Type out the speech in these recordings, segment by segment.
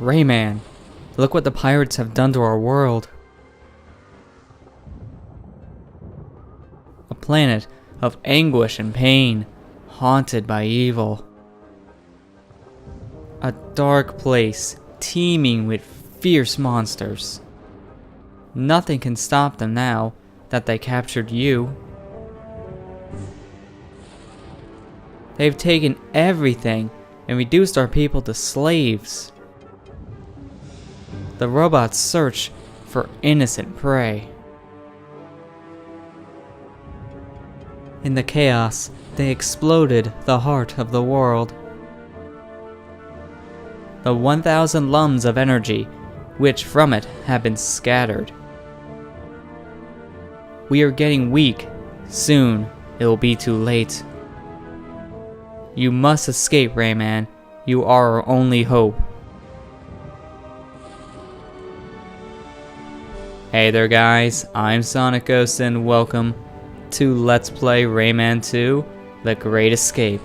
Rayman, look what the pirates have done to our world. A planet of anguish and pain, haunted by evil. A dark place teeming with fierce monsters. Nothing can stop them now that they captured you. They've taken everything and reduced our people to slaves. The robots search for innocent prey. In the chaos, they exploded the heart of the world. The 1,000 lums of energy, which from it have been scattered. We are getting weak. Soon, it will be too late. You must escape, Rayman. You are our only hope. Hey there guys, I'm SonicGhost and welcome to Let's Play Rayman 2, The Great Escape.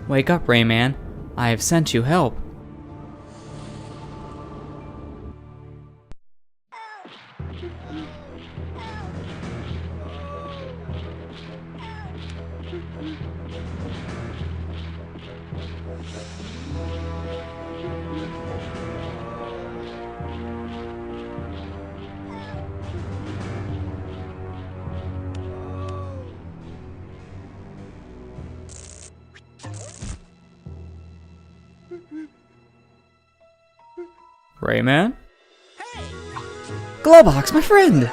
Wake up, Rayman. I have sent you help. Rayman? Globox, my friend!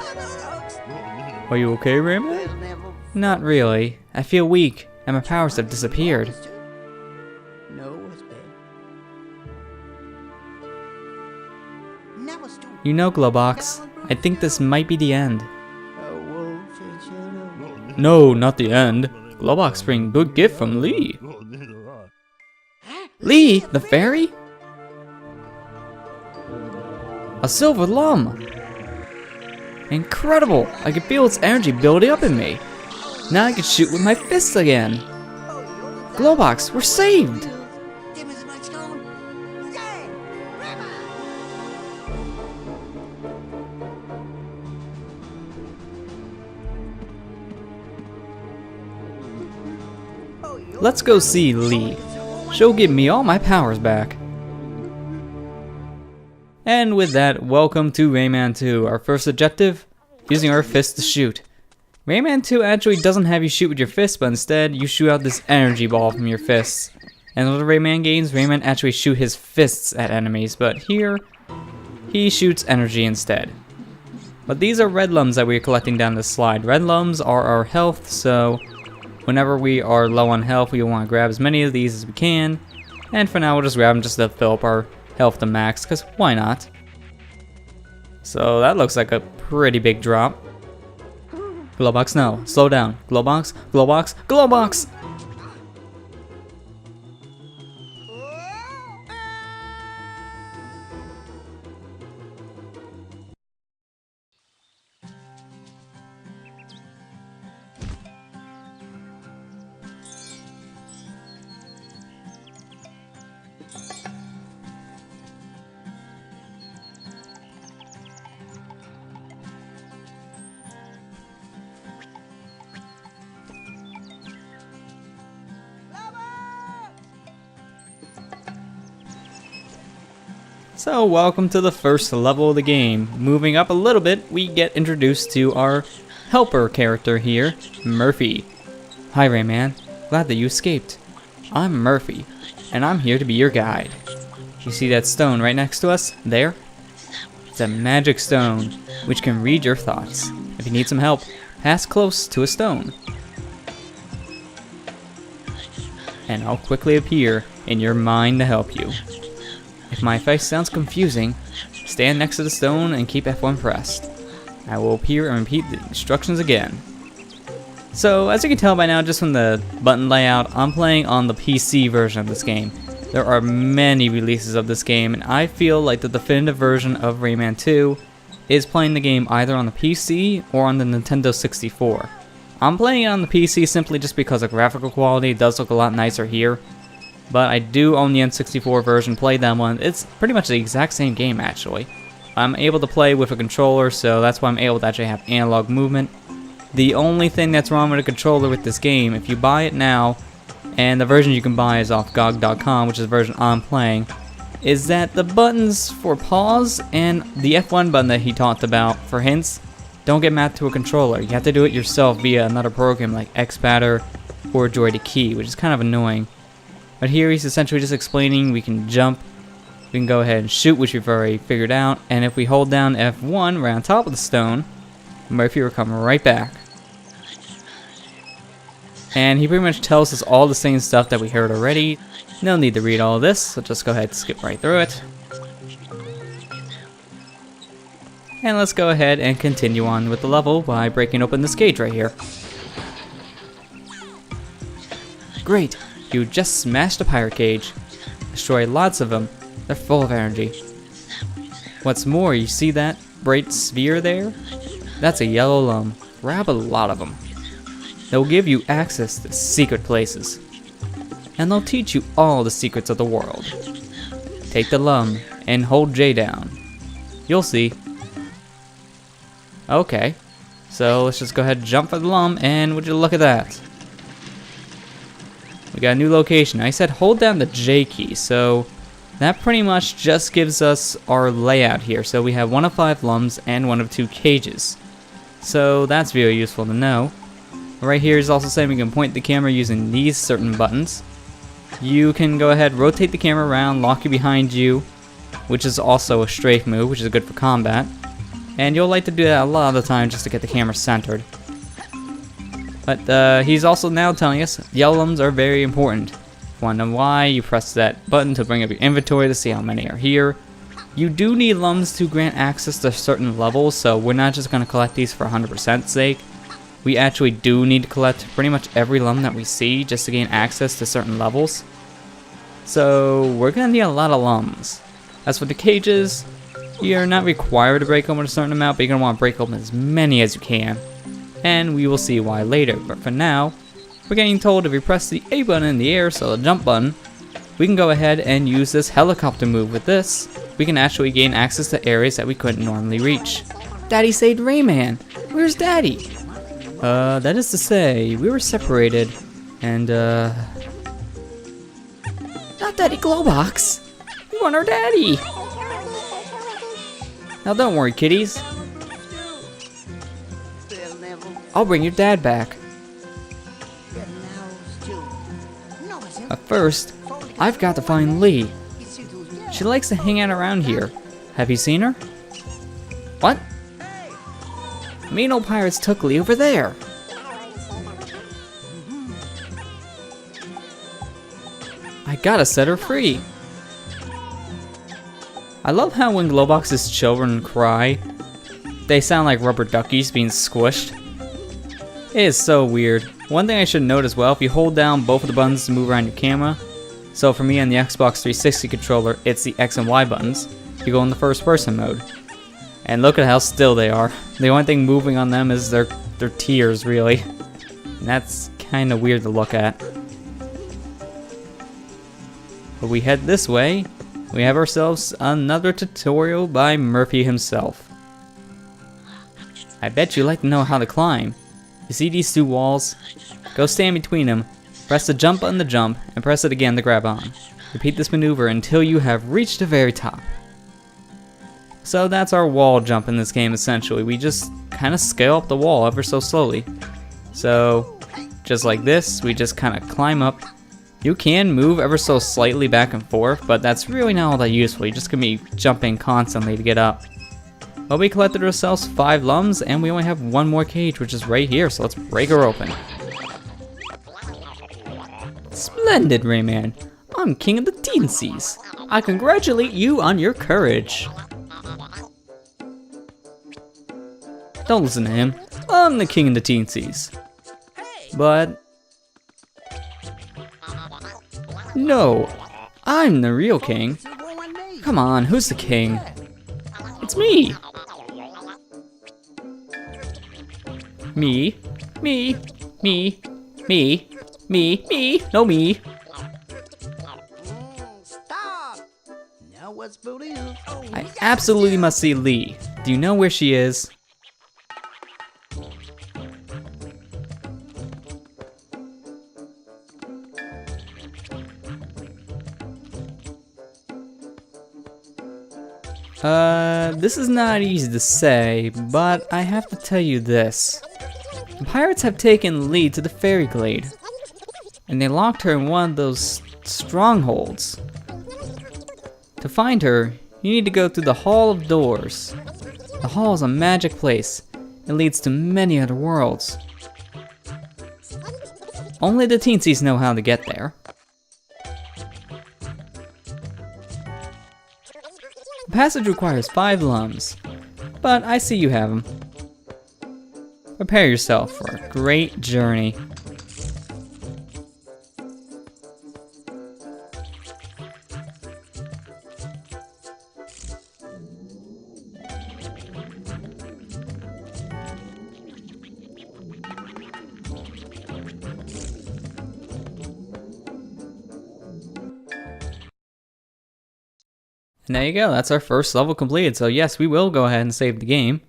Are you okay, Rayman? Not really. I feel weak, and my powers have disappeared. You know, Globox, I think this might be the end. No, not the end. Globox bring good gift from Lee. Lee, the fairy? A silver lum! Incredible! I can feel its energy building up in me. Now I can shoot with my fists again. Globox, we're saved! Let's go see Lee. She'll give me all my powers back. And with that, welcome to Rayman 2. Our first objective, using our fists to shoot. Rayman 2 actually doesn't have you shoot with your fists, but instead you shoot out this energy ball from your fists. And in other Rayman games, Rayman actually shoot his fists at enemies, but here, he shoots energy instead. But these are red lums that we are collecting down this slide. Red lums are our health, so whenever we are low on health, we want to grab as many of these as we can. And for now, we'll just grab them just to fill up our health to max, because why not? So that looks like a pretty big drop. Globox, no. Slow down. Globox, Globox, Globox! So welcome to the first level of the game. Moving up a little bit, we get introduced to our helper character here, Murphy. Hi Rayman, glad that you escaped. I'm Murphy, and I'm here to be your guide. You see that stone right next to us, there? It's a magic stone, which can read your thoughts. If you need some help, pass close to a stone. And I'll quickly appear in your mind to help you. If my face sounds confusing, stand next to the stone and keep F1 pressed. I will appear and repeat the instructions again. So, as you can tell by now, just from the button layout, I'm playing on the PC version of this game. There are many releases of this game, and I feel like the definitive version of Rayman 2 is playing the game either on the PC or on the Nintendo 64. I'm playing it on the PC simply just because the graphical quality does look a lot nicer here, but I do own the N64 version, played that one. It's pretty much the exact same game actually. I'm able to play with a controller, so that's why I'm able to actually have analog movement. The only thing that's wrong with a controller with this game, if you buy it now, and the version you can buy is off GOG.com, which is the version I'm playing, is that the buttons for pause and the F1 button that he talked about for hints don't get mapped to a controller. You have to do it yourself via another program like XBatter or Joy2Key, which is kind of annoying. But here he's essentially just explaining we can jump, we can go ahead and shoot, which we've already figured out, and if we hold down F1 right on top of the stone, Murphy will come right back. And he pretty much tells us all the same stuff that we heard already. No need to read all of this, so just go ahead and skip right through it. And let's go ahead and continue on with the level by breaking open this cage right here. Great, you just smashed a pirate cage. Destroy lots of them, they're full of energy. What's more, you see that bright sphere there? That's a yellow lum. Grab a lot of them. They'll give you access to secret places. And they'll teach you all the secrets of the world. Take the lum and hold J down. You'll see. Okay, so let's just go ahead and jump for the lum, and would you look at that? We got a new location. I said hold down the J key, so that pretty much just gives us our layout here. So we have 1 of 5 lums and 1 of 2 cages. So that's very useful to know. Right here is also saying we can point the camera using these certain buttons. You can go ahead, rotate the camera around, lock it behind you, which is also a strafe move, which is good for combat. And you'll like to do that a lot of the time just to get the camera centered. But he's also now telling us yellow lums are very important. If you want to know why, you press that button to bring up your inventory to see how many are here. You do need lums to grant access to certain levels, so we're not just going to collect these for 100% sake. We actually do need to collect pretty much every lum that we see just to gain access to certain levels. So we're going to need a lot of lums. As for the cages, you're not required to break open a certain amount, but you're going to want to break open as many as you can. And we will see why later, but for now, we're getting told if we press the A button in the air, so the jump button, we can go ahead and use this helicopter move. With this, we can actually gain access to areas that we couldn't normally reach. Daddy saved Rayman! Where's Daddy? That is to say, we were separated, and, not Daddy Globox! We want our daddy! Now don't worry, kiddies. I'll bring your dad back. But first, I've got to find Lee. She likes to hang out around here. Have you seen her? What? Mean old pirates took Lee over there. I gotta set her free. I love how when Globox's children cry, they sound like rubber duckies being squished. It is so weird. One thing I should note as well, if you hold down both of the buttons to move around your camera, so for me on the Xbox 360 controller, it's the X and Y buttons, you go in the first person mode. And look at how still they are. The only thing moving on them is their tears, really. And that's kind of weird to look at. But we head this way, we have ourselves another tutorial by Murphy himself. I bet you like to know how to climb. You see these 2 walls? Go stand between them, press the jump button to jump, and press it again to grab on. Repeat this maneuver until you have reached the very top. So that's our wall jump in this game essentially. We just kind of scale up the wall ever so slowly. So just like this, we just kind of climb up. You can move ever so slightly back and forth, but that's really not all that useful. You're just going to be jumping constantly to get up. But we collected ourselves 5 lums, and we only have 1 more cage, which is right here, so let's break her open. Splendid, Rayman. I'm king of the teensies. I congratulate you on your courage. Don't listen to him. I'm the king of the teensies. But no, I'm the real king. Come on, who's the king? It's me. Me, me, me, me, me, no me. Stop! Now what's booty? I absolutely must see Lee. Do you know where she is? This is not easy to say, but I have to tell you this. The pirates have taken Lee to the Fairy Glade, and they locked her in one of those strongholds. To find her, you need to go through the Hall of Doors. The hall is a magic place. It leads to many other worlds. Only the teensies know how to get there. The passage requires 5 lums, but I see you have them. Prepare yourself for a great journey. And there you go, that's our first level completed. So yes, we will go ahead and save the game.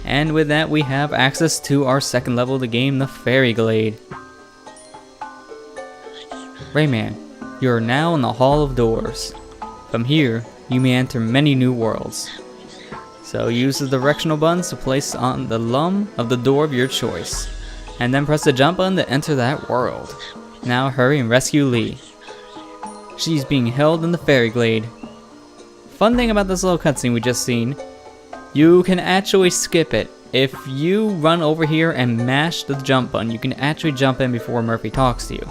And with that, we have access to our second level of the game, the Fairy Glade. Rayman, you are now in the Hall of Doors. From here, you may enter many new worlds. So use the directional buttons to place on the lum of the door of your choice. And then press the jump button to enter that world. Now hurry and rescue Lee. She's being held in the Fairy Glade. Fun thing about this little cutscene we just seen, you can actually skip it. If you run over here and mash the jump button, you can actually jump in before Murphy talks to you.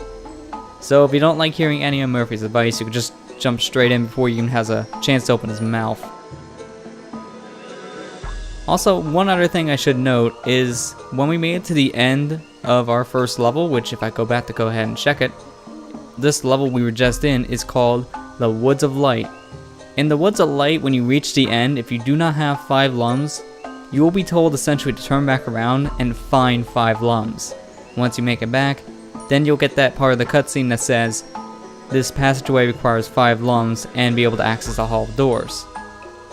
So if you don't like hearing any of Murphy's advice, you can just jump straight in before he even has a chance to open his mouth. Also, one other thing I should note is when we made it to the end of our first level, which if I go back to go ahead and check it, this level we were just in is called the Woods of Light. In the Woods of Light, when you reach the end, if you do not have 5 lums, you will be told essentially to turn back around and find 5 lums. Once you make it back, then you'll get that part of the cutscene that says, this passageway requires 5 lums and be able to access the Hall of Doors.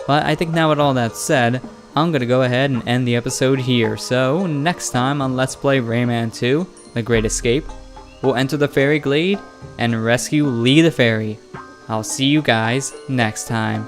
But I think now with all that said, I'm going to go ahead and end the episode here. So next time on Let's Play Rayman 2, The Great Escape, we'll enter the Fairy Glade and rescue Lee the Fairy. I'll see you guys next time.